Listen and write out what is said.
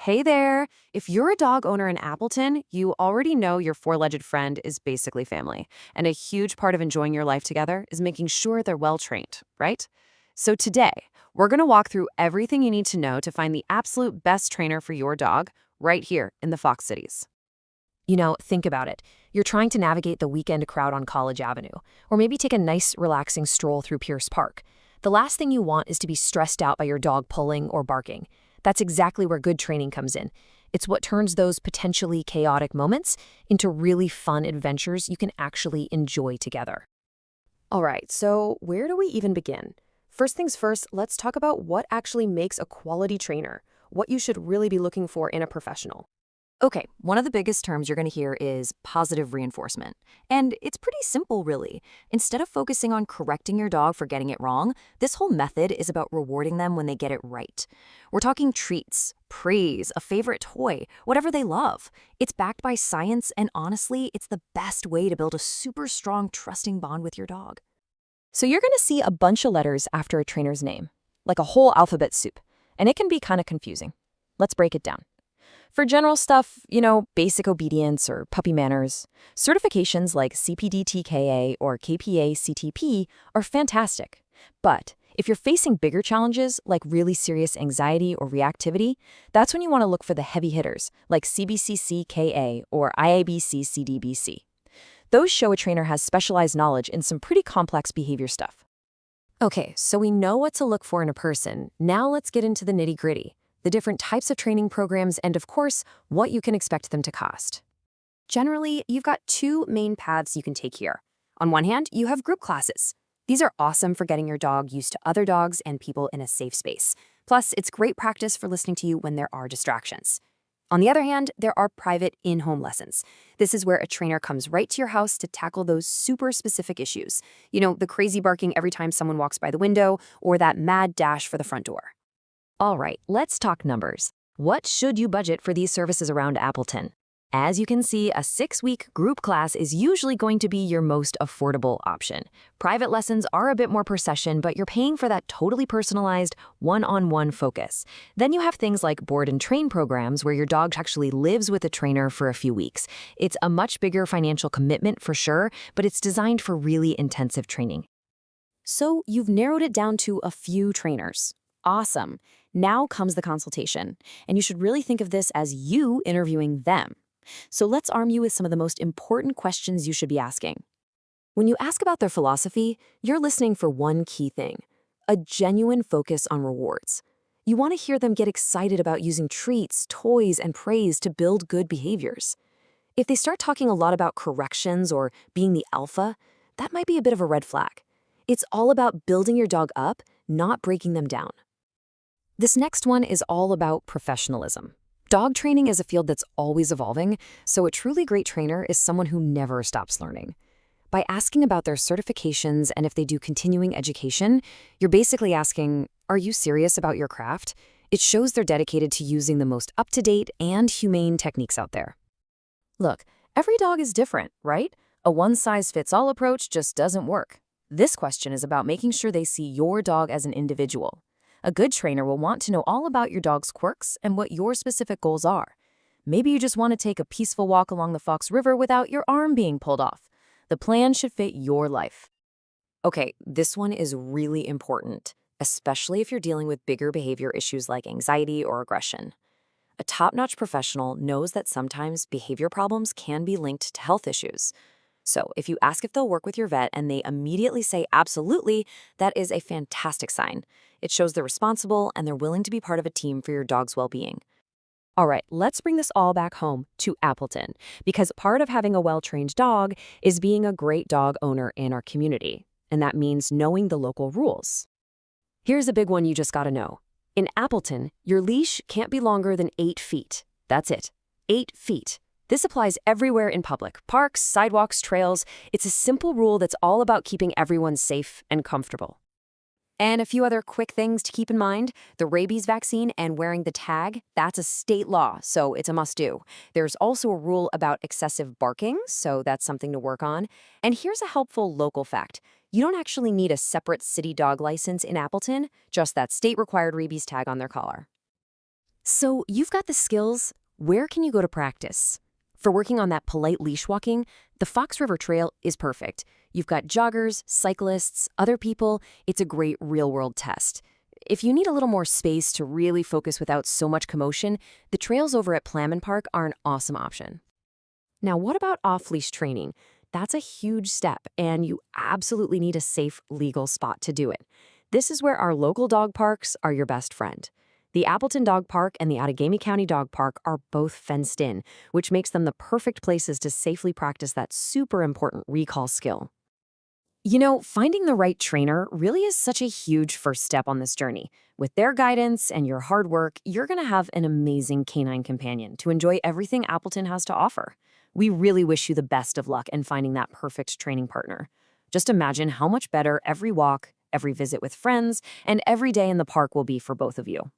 Hey there! If you're a dog owner in Appleton, you already know your four-legged friend is basically family. And a huge part of enjoying your life together is making sure they're well trained, right? So today, we're going to walk through everything you need to know to find the absolute best trainer for your dog right here in the Fox Cities. Think about it. You're trying to navigate the weekend crowd on College Avenue, or maybe take a nice, relaxing stroll through Pierce Park. The last thing you want is to be stressed out by your dog pulling or barking. That's exactly where good training comes in. It's what turns those potentially chaotic moments into really fun adventures you can actually enjoy together. All right, so where do we even begin? First things first, let's talk about what actually makes a quality trainer, what you should really be looking for in a professional. Okay, one of the biggest terms you're going to hear is positive reinforcement. And it's pretty simple, really. Instead of focusing on correcting your dog for getting it wrong, this whole method is about rewarding them when they get it right. We're talking treats, praise, a favorite toy, whatever they love. It's backed by science, and honestly, it's the best way to build a super strong, trusting bond with your dog. So you're going to see a bunch of letters after a trainer's name, like a whole alphabet soup, and it can be kind of confusing. Let's break it down. For general stuff, basic obedience or puppy manners, certifications like CPD-TKA or KPA-CTP are fantastic. But if you're facing bigger challenges like really serious anxiety or reactivity, that's when you want to look for the heavy hitters like CBCC-KA or IABC-CDBC. Those show a trainer has specialized knowledge in some pretty complex behavior stuff. Okay, so we know what to look for in a person. Now let's get into the nitty-gritty. The different types of training programs, and of course, what you can expect them to cost. Generally, you've got two main paths you can take here. On one hand, you have group classes. These are awesome for getting your dog used to other dogs and people in a safe space. Plus, it's great practice for listening to you when there are distractions. On the other hand, there are private in-home lessons. This is where a trainer comes right to your house to tackle those super specific issues. The crazy barking every time someone walks by the window, or that mad dash for the front door. All right, let's talk numbers. What should you budget for these services around Appleton? As you can see, a 6-week group class is usually going to be your most affordable option. Private lessons are a bit more per session, but you're paying for that totally personalized, one-on-one focus. Then you have things like board and train programs where your dog actually lives with a trainer for a few weeks. It's a much bigger financial commitment for sure, but it's designed for really intensive training. So you've narrowed it down to a few trainers. Awesome. Now comes the consultation, and you should really think of this as you interviewing them. So let's arm you with some of the most important questions you should be asking. When you ask about their philosophy, you're listening for one key thing: a genuine focus on rewards. You want to hear them get excited about using treats, toys, and praise to build good behaviors. If they start talking a lot about corrections or being the alpha, that might be a bit of a red flag. It's all about building your dog up, not breaking them down. This next one is all about professionalism. Dog training is a field that's always evolving, so a truly great trainer is someone who never stops learning. By asking about their certifications and if they do continuing education, you're basically asking, are you serious about your craft? It shows they're dedicated to using the most up-to-date and humane techniques out there. Look, every dog is different, right? A one-size-fits-all approach just doesn't work. This question is about making sure they see your dog as an individual. A good trainer will want to know all about your dog's quirks and what your specific goals are. Maybe you just want to take a peaceful walk along the Fox River without your arm being pulled off. The plan should fit your life. Okay, this one is really important, especially if you're dealing with bigger behavior issues like anxiety or aggression. A top-notch professional knows that sometimes behavior problems can be linked to health issues. So if you ask if they'll work with your vet and they immediately say absolutely, that is a fantastic sign. It shows they're responsible and they're willing to be part of a team for your dog's well-being. All right, let's bring this all back home to Appleton, because part of having a well-trained dog is being a great dog owner in our community, and that means knowing the local rules. Here's a big one you just gotta know. In Appleton, your leash can't be longer than 8 feet. That's it, 8 feet. This applies everywhere in public, parks, sidewalks, trails. It's a simple rule that's all about keeping everyone safe and comfortable. And a few other quick things to keep in mind: the rabies vaccine and wearing the tag, that's a state law, so it's a must-do. There's also a rule about excessive barking, so that's something to work on. And here's a helpful local fact. You don't actually need a separate city dog license in Appleton, just that state-required rabies tag on their collar. So you've got the skills. Where can you go to practice? For working on that polite leash walking, the Fox River Trail is perfect. You've got joggers, cyclists, other people. It's a great real-world test. If you need a little more space to really focus without so much commotion, the trails over at Plamen Park are an awesome option. Now, what about off-leash training? That's a huge step, and you absolutely need a safe, legal spot to do it. This is where our local dog parks are your best friend. The Appleton Dog Park and the Outagamie County Dog Park are both fenced in, which makes them the perfect places to safely practice that super important recall skill. You know, finding the right trainer really is such a huge first step on this journey. With their guidance and your hard work, you're going to have an amazing canine companion to enjoy everything Appleton has to offer. We really wish you the best of luck in finding that perfect training partner. Just imagine how much better every walk, every visit with friends, and every day in the park will be for both of you.